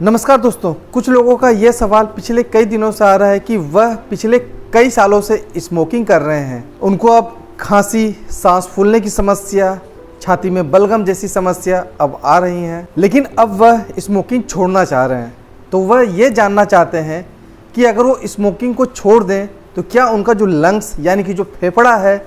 नमस्कार दोस्तों, कुछ लोगों का यह सवाल पिछले कई दिनों से आ रहा है कि वह पिछले कई सालों से स्मोकिंग कर रहे हैं। उनको अब खांसी, सांस फूलने की समस्या, छाती में बलगम जैसी समस्या अब आ रही हैं, लेकिन अब वह स्मोकिंग छोड़ना चाह रहे हैं। तो वह ये जानना चाहते हैं कि अगर वो स्मोकिंग को छोड़ दें तो क्या उनका जो लंग्स यानी कि जो फेफड़ा है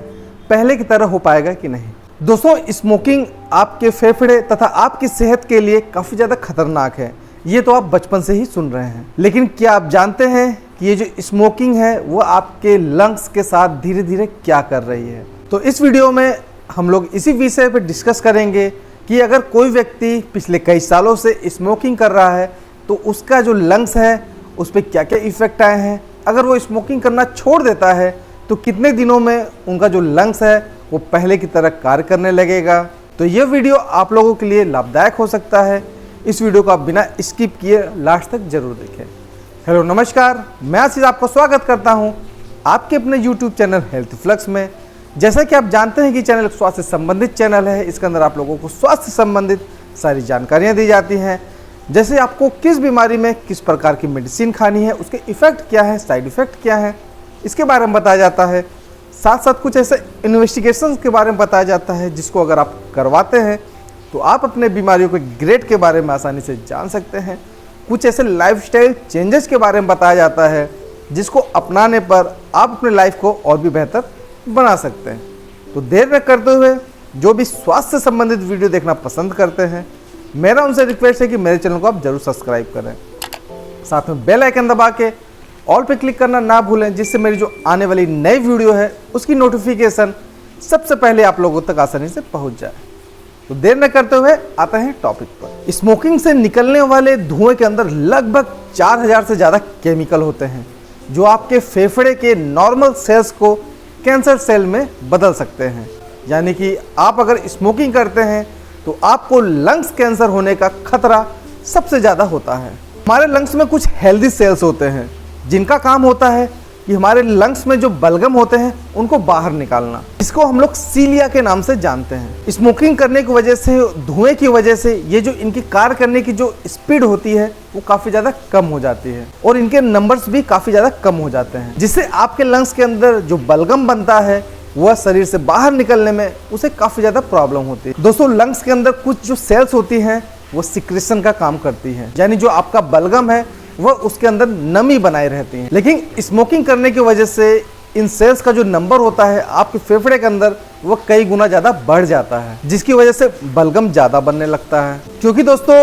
पहले की तरह हो पाएगा कि नहीं। दोस्तों, स्मोकिंग आपके फेफड़े तथा आपकी सेहत के लिए काफ़ी ज़्यादा खतरनाक है। ये तो आप बचपन से ही सुन रहे हैं, लेकिन क्या आप जानते हैं कि ये जो स्मोकिंग है वो आपके लंग्स के साथ धीरे धीरे क्या कर रही है। तो इस वीडियो में हम लोग इसी विषय पर डिस्कस करेंगे कि अगर कोई व्यक्ति पिछले कई सालों से स्मोकिंग कर रहा है तो उसका जो लंग्स है उस पर क्या क्या इफ़ेक्ट आए हैं। अगर वो स्मोकिंग करना छोड़ देता है तो कितने दिनों में उनका जो लंग्स है वो पहले की तरह कार्य करने लगेगा। तो ये वीडियो आप लोगों के लिए लाभदायक हो सकता है। इस वीडियो को आप बिना स्किप किए लास्ट तक जरूर देखें। हेलो नमस्कार, मैं आशीष आपका स्वागत करता हूं आपके अपने यूट्यूब चैनल हेल्थ फ्लक्स में। जैसा कि आप जानते हैं कि चैनल स्वास्थ्य से संबंधित चैनल है। इसके अंदर आप लोगों को स्वास्थ्य से संबंधित सारी जानकारियाँ दी जाती हैं, जैसे आपको किस बीमारी में किस प्रकार की मेडिसिन खानी है, उसके इफ़ेक्ट क्या है, साइड इफ़ेक्ट क्या है, इसके बारे में बताया जाता है। साथ साथ कुछ ऐसे इन्वेस्टिगेशन के बारे में बताया जाता है जिसको अगर आप करवाते हैं तो आप अपने बीमारियों के ग्रेड के बारे में आसानी से जान सकते हैं। कुछ ऐसे लाइफस्टाइल चेंजेस के बारे में बताया जाता है जिसको अपनाने पर आप अपने लाइफ को और भी बेहतर बना सकते हैं। तो देर न करते हुए जो भी स्वास्थ्य से संबंधित वीडियो देखना पसंद करते हैं, मेरा उनसे रिक्वेस्ट है कि मेरे चैनल को आप जरूर सब्सक्राइब करें। साथ में बेल आइकन दबा के ऑल पे क्लिक करना ना भूलें, जिससे मेरी जो आने वाली नई वीडियो है उसकी नोटिफिकेशन सबसे पहले आप लोगों तक आसानी से पहुंच जाए। तो देर न करते हुए आते हैं टॉपिक पर। स्मोकिंग से निकलने वाले धुएं के अंदर लगभग 4000 से ज़्यादा केमिकल होते हैं जो आपके फेफड़े के नॉर्मल सेल्स को कैंसर सेल में बदल सकते हैं। यानी कि आप अगर स्मोकिंग करते हैं तो आपको लंग्स कैंसर होने का खतरा सबसे ज़्यादा होता है। हमारे लंग्स में कुछ हेल्दी सेल्स होते हैं जिनका काम होता है कि हमारे लंग्स में जो बलगम होते हैं उनको बाहर निकालना, इसको हम लोग सीलिया के नाम से जानते हैं। स्मोकिंग करने की वजह से, धुएं की वजह से ये जो इनकी कार्य करने की जो स्पीड होती है वो काफ़ी ज़्यादा कम हो जाती है और इनके नंबर्स भी काफ़ी ज़्यादा कम हो जाते हैं, जिससे आपके लंग्स के अंदर जो बलगम बनता है वह शरीर से बाहर निकलने में उसे काफ़ी ज़्यादा प्रॉब्लम होती है। दोस्तों, लंग्स के अंदर कुछ जो सेल्स होती हैं वो सिक्रेशन का काम करती है, यानी जो आपका बलगम है वह उसके अंदर नमी बनाए रहती है। लेकिन स्मोकिंग करने की वजह से इन सेल्स का जो नंबर होता है आपके फेफड़े के अंदर वह कई गुना ज़्यादा बढ़ जाता है, जिसकी वजह से बलगम ज़्यादा बनने लगता है। क्योंकि दोस्तों,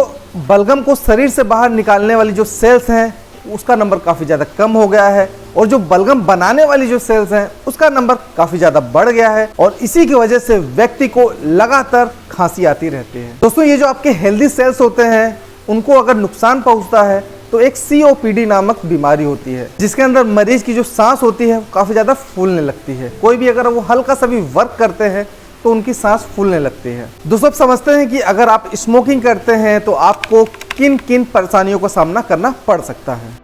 बलगम को शरीर से बाहर निकालने वाली जो सेल्स हैं उसका नंबर काफ़ी ज़्यादा कम हो गया है और जो बलगम बनाने वाली जो सेल्स हैं उसका नंबर काफ़ी ज़्यादा बढ़ गया है और इसी की वजह से व्यक्ति को लगातार खांसी आती रहती है। दोस्तों, ये जो आपके हेल्दी सेल्स होते हैं उनको अगर नुकसान पहुंचता है तो एक COPD नामक बीमारी होती है, जिसके अंदर मरीज की जो सांस होती है वो काफ़ी ज़्यादा फूलने लगती है। कोई भी अगर वो हल्का सा भी वर्क करते हैं तो उनकी सांस फूलने लगती है। दोस्तों, आप समझते हैं कि अगर आप स्मोकिंग करते हैं तो आपको किन किन परेशानियों का सामना करना पड़ सकता है।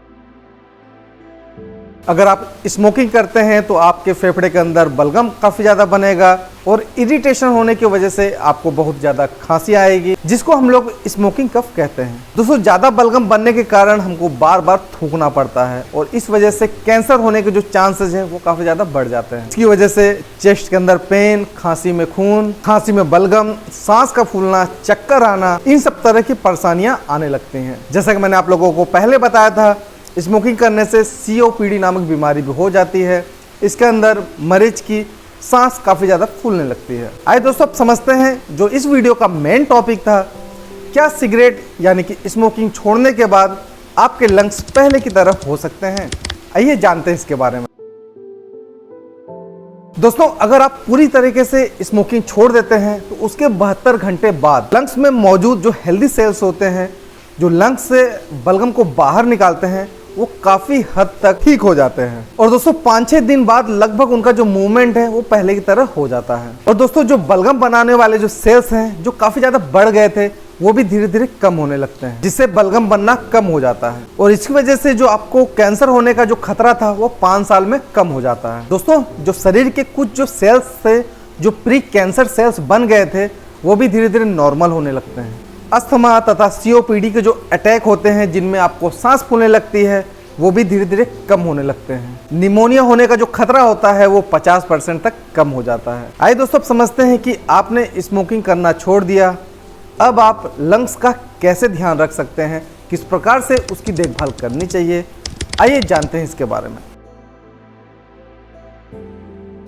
अगर आप स्मोकिंग करते हैं तो आपके फेफड़े के अंदर बलगम काफ़ी ज़्यादा बनेगा और इरिटेशन होने की वजह से आपको बहुत ज़्यादा खांसी आएगी, जिसको हम लोग स्मोकिंग कफ कहते हैं। दोस्तों, ज़्यादा बलगम बनने के कारण हमको बार बार थूकना पड़ता है और इस वजह से कैंसर होने के जो चांसेस हैं वो काफ़ी ज़्यादा बढ़ जाते हैं। इसकी वजह से चेस्ट के अंदर पेन, खांसी में खून, खांसी में बलगम, सांस का फूलना, चक्कर आना, इन सब तरह की परेशानियाँ आने लगती हैं। जैसा कि मैंने आप लोगों को पहले बताया था, स्मोकिंग करने से COPD नामक बीमारी भी हो जाती है। इसके अंदर मरीज की सांस काफ़ी ज़्यादा फूलने लगती है। आइए दोस्तों, अब समझते हैं जो इस वीडियो का मेन टॉपिक था, क्या सिगरेट यानी कि स्मोकिंग छोड़ने के बाद आपके लंग्स पहले की तरह हो सकते हैं। आइए जानते हैं इसके बारे में। दोस्तों, अगर आप पूरी तरीके से स्मोकिंग छोड़ देते हैं तो उसके 72 घंटे बाद लंग्स में मौजूद जो हेल्दी सेल्स होते हैं जो लंग्स से बलगम को बाहर निकालते हैं वो काफ़ी हद तक ठीक हो जाते हैं। और दोस्तों, 5-6 दिन बाद लगभग उनका जो मूवमेंट है वो पहले की तरह हो जाता है। और दोस्तों, जो बलगम बनाने वाले जो सेल्स हैं जो काफ़ी ज़्यादा बढ़ गए थे वो भी धीरे धीरे कम होने लगते हैं, जिससे बलगम बनना कम हो जाता है और इसकी वजह से जो आपको कैंसर होने का जो खतरा था वो 5 साल में कम हो जाता है। दोस्तों, जो शरीर के कुछ जो सेल्स थे जो प्री कैंसर सेल्स बन गए थे वो भी धीरे धीरे नॉर्मल होने लगते हैं। अस्थमा तथा सीओपीडी के जो अटैक होते हैं जिनमें आपको सांस फूलने लगती है वो भी धीरे धीरे कम होने लगते हैं। निमोनिया होने का जो खतरा होता है वो 50% तक कम हो जाता है। आइए दोस्तों, अब समझते हैं कि आपने स्मोकिंग करना छोड़ दिया, अब आप लंग्स का कैसे ध्यान रख सकते हैं, किस प्रकार से उसकी देखभाल करनी चाहिए, आइए जानते हैं इसके बारे में।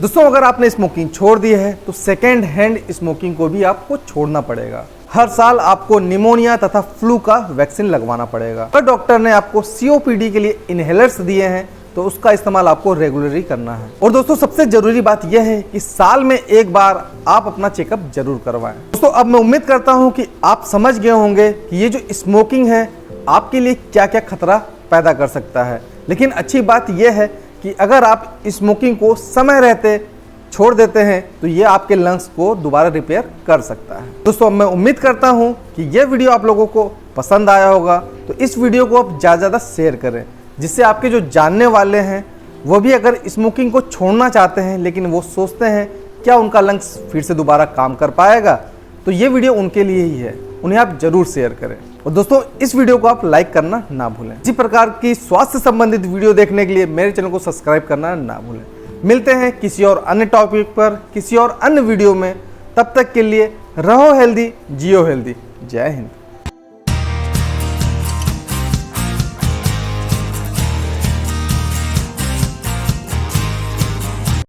दोस्तों, अगर आपने स्मोकिंग छोड़ दी है तो सेकेंड हैंड स्मोकिंग को भी आपको छोड़ना पड़ेगा। हर साल आपको निमोनिया तथा फ्लू का वैक्सीन लगवाना पड़ेगा। अगर डॉक्टर ने आपको सीओपीडी के लिए इनहेलर्स दिए हैं तो उसका इस्तेमाल आपको रेगुलरली करना है। और दोस्तों, सबसे जरूरी बात यह है कि साल में एक बार आप अपना चेकअप जरूर करवाएं। दोस्तों, अब मैं उम्मीद करता हूं कि आप समझ गए होंगे कि ये जो स्मोकिंग है आपके लिए क्या क्या खतरा पैदा कर सकता है। लेकिन अच्छी बात यह है कि अगर आप स्मोकिंग को समय रहते छोड़ देते हैं तो ये आपके लंग्स को दोबारा रिपेयर कर सकता है। दोस्तों, मैं उम्मीद करता हूं कि ये वीडियो आप लोगों को पसंद आया होगा, तो इस वीडियो को आप ज़्यादा शेयर करें, जिससे आपके जो जानने वाले हैं वो भी अगर स्मोकिंग को छोड़ना चाहते हैं लेकिन वो सोचते हैं क्या उनका लंग्स फिर से दोबारा काम कर पाएगा, तो ये वीडियो उनके लिए ही है, उन्हें आप जरूर शेयर करें। और दोस्तों, इस वीडियो को आप लाइक करना ना भूलें। इसी प्रकार की स्वास्थ्य संबंधित वीडियो देखने के लिए मेरे चैनल को सब्सक्राइब करना ना भूलें। मिलते हैं किसी और अन्य टॉपिक पर, किसी और अन्य वीडियो में। तब तक के लिए रहो हेल्दी, जियो हेल्दी। जय हिंद।